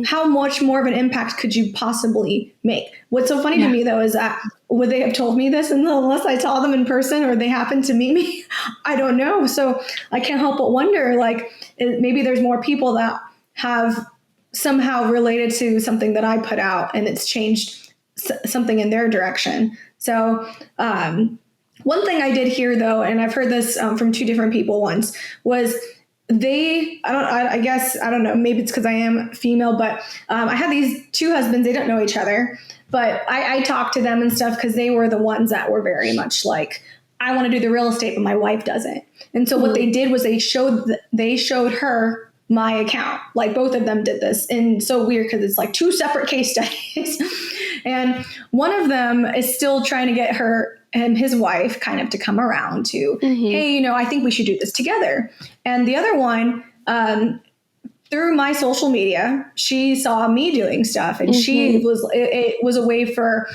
how much more of an impact could you possibly make? What's so funny to me, though, is that would they have told me this unless I saw them in person or they happened to meet me? I don't know. So I can't help but wonder, maybe there's more people that have somehow related to something that I put out and it's changed something in their direction. So one thing I did hear, though, and I've heard this from two different people once, was I don't know, maybe it's because I am female, but I had these two husbands. They don't know each other, but I talked to them and stuff because they were the ones that were very much like, I want to do the real estate, but my wife doesn't. And so what they did was they showed her my account. Like both of them did this. And so weird because it's like two separate case studies. And one of them is still trying to get her and his wife kind of to come around to, hey, I think we should do this together. And the other one, through my social media, she saw me doing stuff, and it was a way for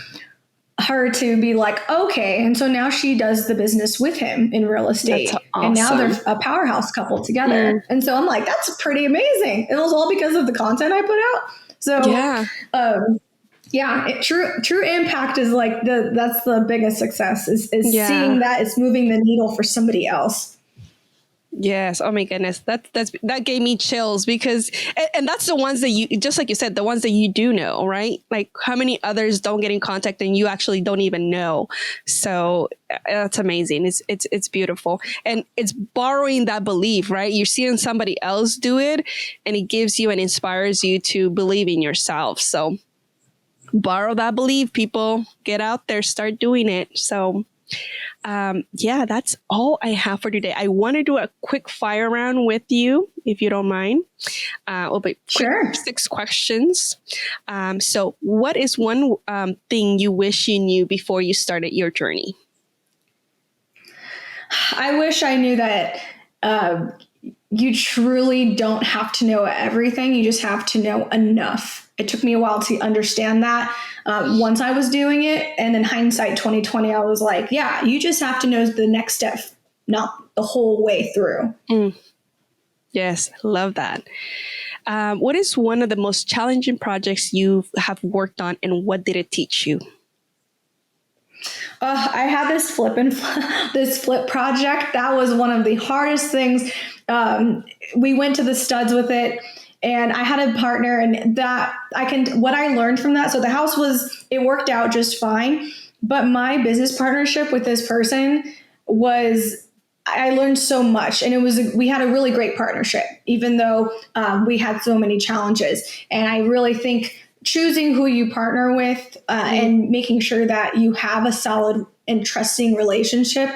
her to be like, okay. And so now she does the business with him in real estate. That's awesome. And now they're a powerhouse couple together. And so I'm like, that's pretty amazing. It was all because of the content I put out. So, true impact is like that's the biggest success is seeing that it's moving the needle for somebody else. Yes. Oh my goodness. That gave me chills because, and that's the ones that you, just like you said, the ones that you do know, right? Like how many others don't get in contact and you actually don't even know. So that's amazing. It's beautiful. And it's borrowing that belief, right? You're seeing somebody else do it and it gives you and inspires you to believe in yourself. So borrow that belief, people. Get out there, start doing it. So that's all I have for today. I want to do a quick fire round with you, if you don't mind. We'll be sure. 6 questions. So what is one thing you wish you knew before you started your journey? I wish I knew that you truly don't have to know everything. You just have to know enough. It took me a while to understand that once I was doing it. And in hindsight, 2020, I was like, yeah, you just have to know the next step, not the whole way through. Yes, love that. What is one of the most challenging projects you have worked on and what did it teach you? I had this flip project. That was one of the hardest things. We went to the studs with it. And I had a partner, and what I learned from that. So the house it worked out just fine. But my business partnership with this person I learned so much, and we had a really great partnership, even though we had so many challenges. And I really think choosing who you partner with and making sure that you have a solid and trusting relationship,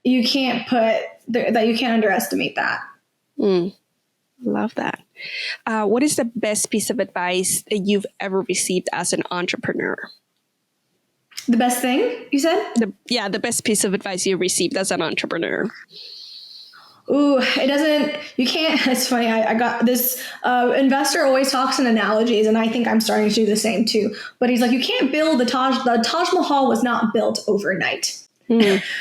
you can't underestimate that. Love that. What is the best piece of advice that you've ever received as an entrepreneur? The best thing you said? The best piece of advice you received as an entrepreneur. Ooh, you can't, it's funny. I got this investor always talks in analogies, and I think I'm starting to do the same too. But he's like, you can't build the Taj Mahal was not built overnight.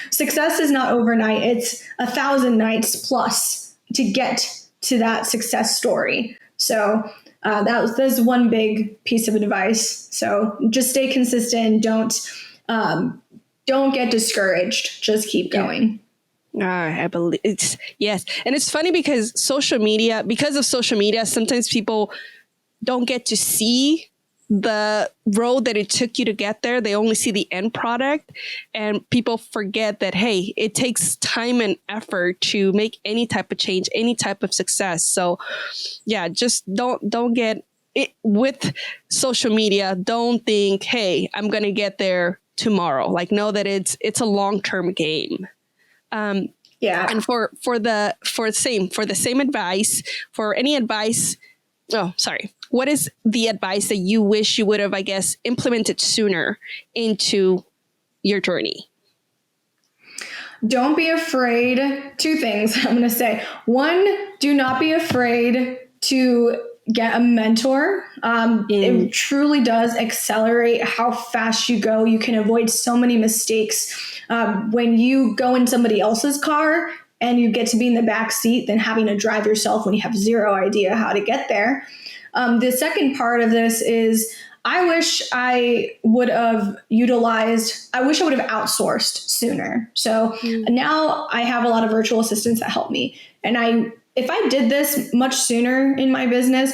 Success is not overnight. It's 1,000 nights plus to get to that success story. So that's one big piece of advice. So just stay consistent. Don't get discouraged. Just keep going. I believe yes. And it's funny because because of social media, sometimes people don't get to see the road that it took you to get there. They only see the end product, and people forget that, hey, it takes time and effort to make any type of change, any type of success. So yeah, just don't get it with social media. Don't think, hey, I'm going to get there tomorrow. Like, know that it's a long-term game. Yeah. And for the same advice, for any advice, what is the advice that you wish you would have, I guess, implemented sooner into your journey? Don't be afraid. Two things I'm going to say. One, do not be afraid to get a mentor. It truly does accelerate how fast you go. You can avoid so many mistakes when you go in somebody else's car and you get to be in the back seat than having to drive yourself when you have zero idea how to get there. The second part of this is I wish I would have outsourced sooner. So now I have a lot of virtual assistants that help me. And if I did this much sooner in my business,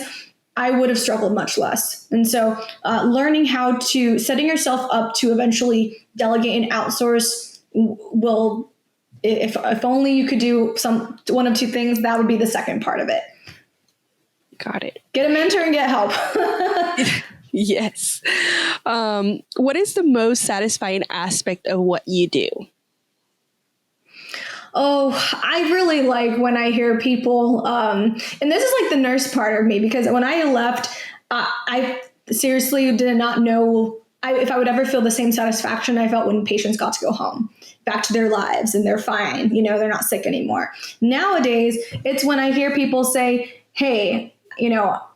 I would have struggled much less. And so setting yourself up to eventually delegate and outsource will, if only you could do one of two things, that would be the second part of it. Got it. Get a mentor and get help. Yes. What is the most satisfying aspect of what you do? Oh, I really like when I hear people, and this is like the nurse part of me, because when I left, I seriously did not know if I would ever feel the same satisfaction I felt when patients got to go home, back to their lives, and they're fine. They're not sick anymore. Nowadays, it's when I hear people say, hey,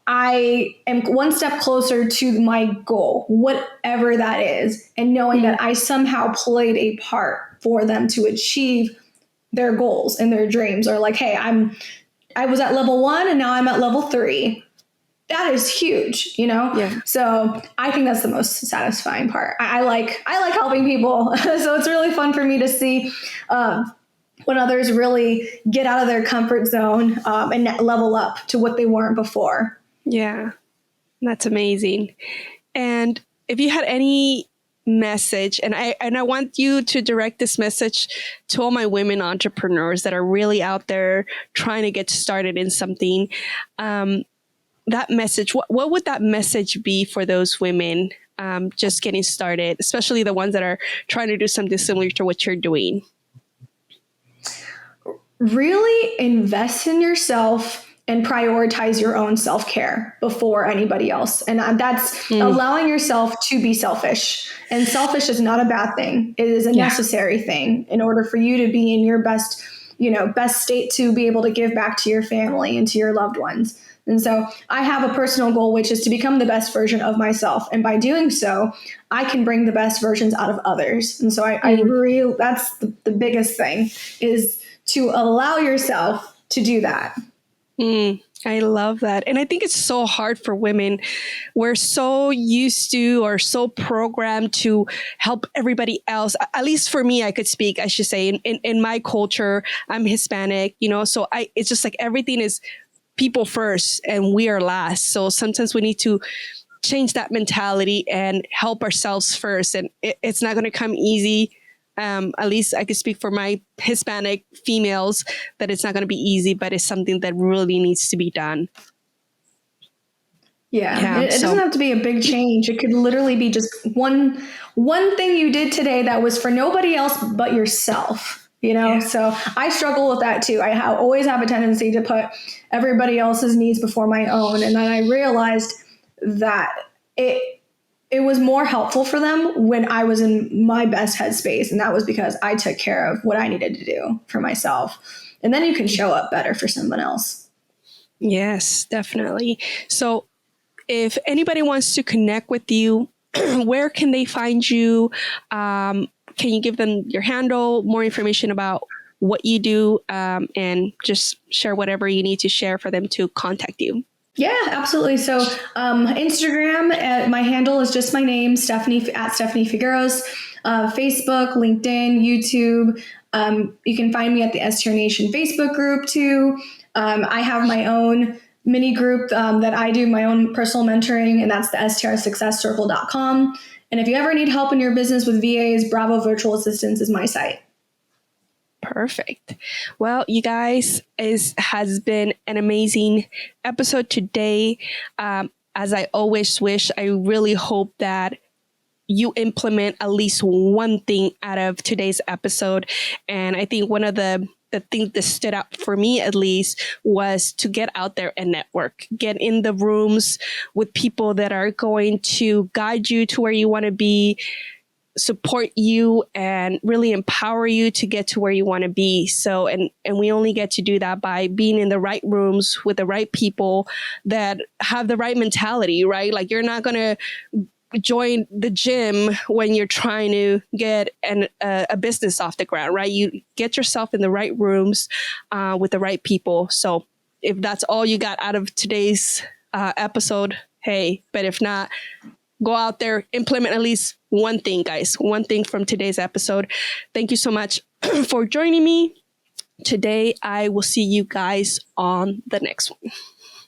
I am one step closer to my goal, whatever that is, and knowing that I somehow played a part for them to achieve their goals and their dreams, or like, hey, I was at level 1 and now I'm at level 3. That is huge, Yeah. So I think that's the most satisfying part. I like helping people. So it's really fun for me to see when others really get out of their comfort zone and level up to what they weren't before. Yeah, that's amazing. And if you had any message, and I want you to direct this message to all my women entrepreneurs that are really out there trying to get started in something, that message, what would that message be for those women just getting started, especially the ones that are trying to do something similar to what you're doing? Really invest in yourself and prioritize your own self-care before anybody else. And that's allowing yourself to be selfish. And selfish is not a bad thing. It is a necessary thing in order for you to be in your best state to be able to give back to your family and to your loved ones. And so I have a personal goal, which is to become the best version of myself. And by doing so, I can bring the best versions out of others. And so I really, that's the biggest thing, is to allow yourself to do that. I love that. And I think it's so hard for women. We're so used to or so programmed to help everybody else. At least for me, I should say, in my culture, I'm Hispanic, so it's just like everything is people first and we are last. So sometimes we need to change that mentality and help ourselves first. And it's not going to come easy. At least I can speak for my Hispanic females that it's not going to be easy, but it's something that really needs to be done. Yeah, it doesn't have to be a big change. It could literally be just one thing you did today that was for nobody else but yourself. So I struggle with that too. I always have a tendency to put everybody else's needs before my own, and then I realized that it was more helpful for them when I was in my best headspace, and that was because I took care of what I needed to do for myself. And then you can show up better for someone else. Yes, definitely. So if anybody wants to connect with you, where can they find you? Can you give them your handle, more information about what you do, and just share whatever you need to share for them to contact you? Yeah, absolutely. So Instagram, my handle is just my name, Stephanie Figueros. Facebook, LinkedIn, YouTube. You can find me at the STR Nation Facebook group too. I have my own mini group that I do my own personal mentoring, and that's the strsuccesscircle.com. And if you ever need help in your business with VAs, Bravo Virtual Assistants is my site. Perfect. Well, you guys, has been an amazing episode today. As I always wish, I really hope that you implement at least one thing out of today's episode. And I think one of the thing that stood out for me, at least, was to get out there and network, get in the rooms with people that are going to guide you to where you want to be, support you, and really empower you to get to where you want to be. So, and we only get to do that by being in the right rooms with the right people that have the right mentality, right? Like, you're not going to join the gym when you're trying to get a business off the ground, right? You get yourself in the right rooms with the right people. So if that's all you got out of today's episode, hey, but if not, go out there, implement at least one thing, guys, one thing from today's episode. Thank you so much for joining me today. I will see you guys on the next one.